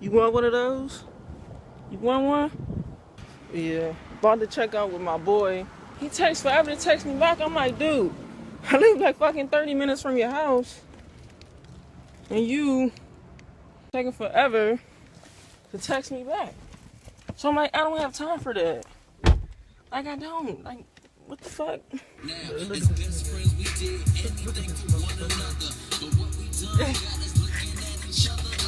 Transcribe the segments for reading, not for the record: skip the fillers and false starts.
You want one of those? You want one? Yeah. About to check out with my boy. He takes forever to text me back. I'm like, dude, I live like fucking 30 minutes from your house. And you taking forever to text me back. So I'm like, I don't have time for that. Like, I don't. Like, what the fuck? Now, as best friends, we did anything for one another. But what we done got us looking at each other like,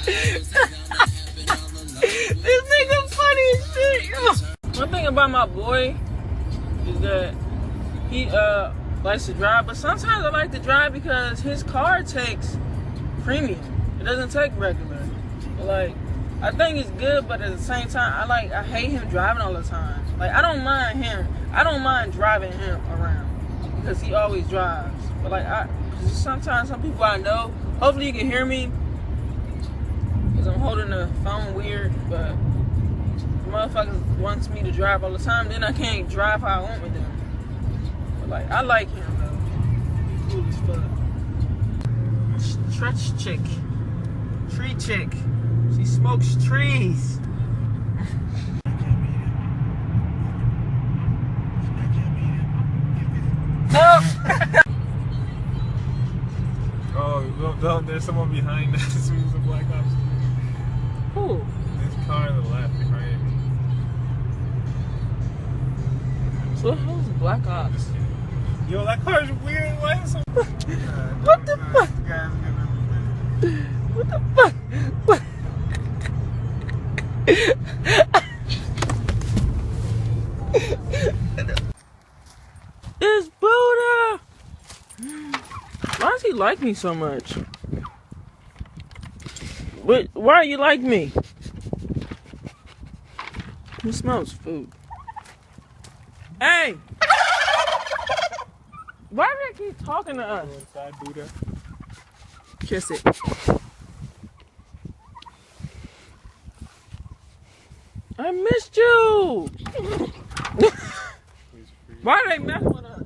this nigga funny as shit, yo. One thing about my boy is that he likes to drive, but sometimes I like to drive because his car takes premium. It doesn't take regular. But like, I think it's good, but at the same time, I hate him driving all the time. Like, I don't mind him. I don't mind driving him around because he always drives. But like, sometimes some people I know, hopefully you can hear me because I'm holding the phone weird, but the motherfuckers wants me to drive all the time, then I can't drive how I want with them. But like, I like him though. Cool as fuck. Stretch chick. Tree chick. She smokes trees. No! Oh, there's someone behind us. There's a black ops. Who? This car on the left behind me. So the hell's black ops? Yo, that car is weird. Why is it so... What the fuck? What the fuck? What? It's Buddha! Why does he like me so much? Why do you like me? He smells food. Hey! Why do they keep talking to us? Inside Buddha. Kiss it. I missed you! Why are they messing with us?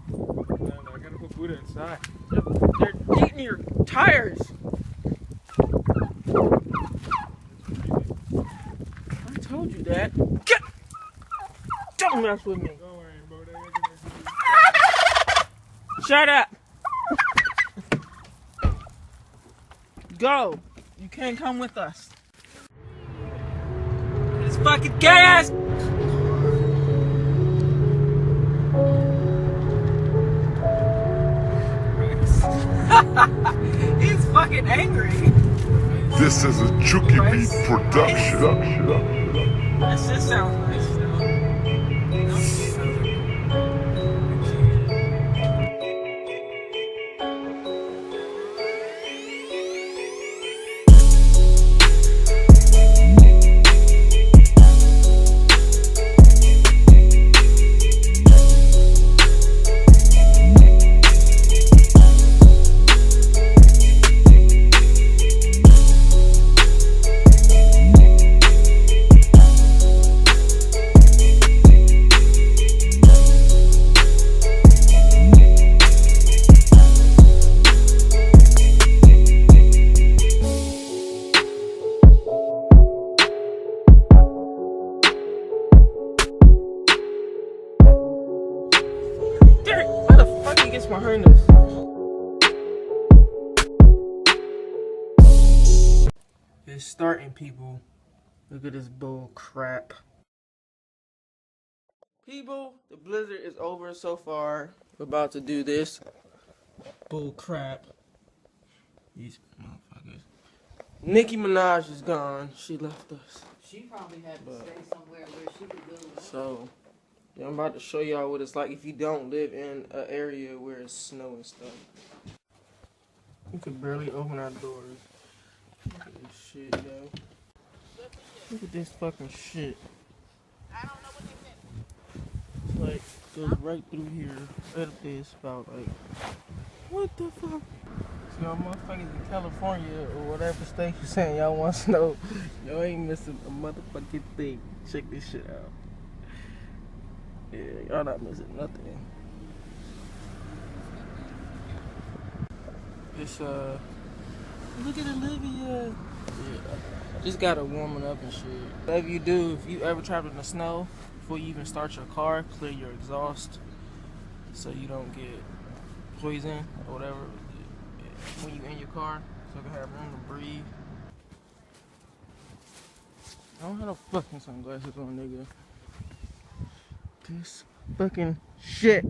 No, I gotta put Buddha inside. They're eating your tires. I told you that. Don't mess with me. Don't worry, Buddha. Shut up. Go. You can't come with us. It's fucking gas! He's fucking angry. This is a Chucky Beat production. That shit sounds nice, though. My harness. It's starting, people. Look at this bull crap. People, the blizzard is over so far. We're about to do this bull crap. These motherfuckers. Nicki Minaj is gone. She left us. She probably had to stay somewhere where she could go. So, yeah, I'm about to show y'all what it's like if you don't live in an area where it's snow and stuff. We could barely open our doors. Look at this shit, yo. Look at this fucking shit. I don't know what they meant. It's like, goes right through here. Right up there, it's about like, what the fuck? So y'all motherfuckers in California or whatever state you're saying y'all want snow, y'all ain't missing a motherfucking thing. Check this shit out. Yeah, y'all not missing nothing. It's Look at Olivia. Yeah. Just gotta warm it up and shit. Whatever you do, if you ever travel in the snow, before you even start your car, clear your exhaust so you don't get poison or whatever when you in your car, so you can have room to breathe. I don't have no fucking sunglasses on, nigga. This fucking shit.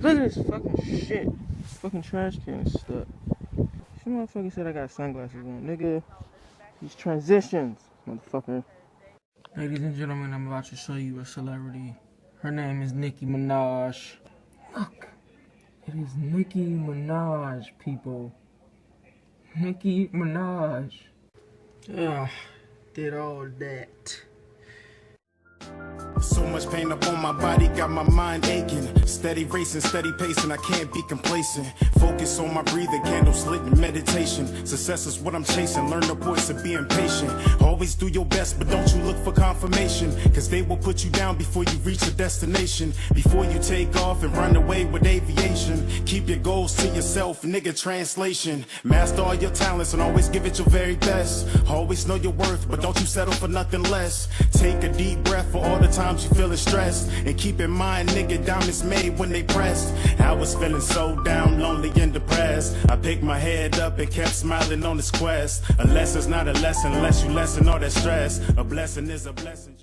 Look at this fucking shit. Fucking trash can is stuck. Some motherfucker said I got sunglasses on, nigga. These transitions, motherfucker. Ladies and gentlemen, I'm about to show you a celebrity. Her name is Nicki Minaj. Look, it is Nicki Minaj, people. Nicki Minaj. Ugh, did all that. So much pain up on my body, got my mind aching. Steady racing, steady pacing, I can't be complacent. Focus on my breathing, candles lit in meditation. Success is what I'm chasing, learn the voice of being patient. Always do your best, but don't you look for confirmation, cause they will put you down before you reach a destination. Before you take off and run away with aviation, keep your goals to yourself, nigga, translation. Master all your talents and always give it your very best. Always know your worth, but don't you settle for nothing less. Take a deep breath for all the times you feeling stressed, and keep in mind, nigga, diamonds made when they pressed. I was feeling so down, lonely and depressed. I picked my head up and kept smiling on this quest. A lesson's not a lesson unless you lessen all that stress. A blessing is a blessing.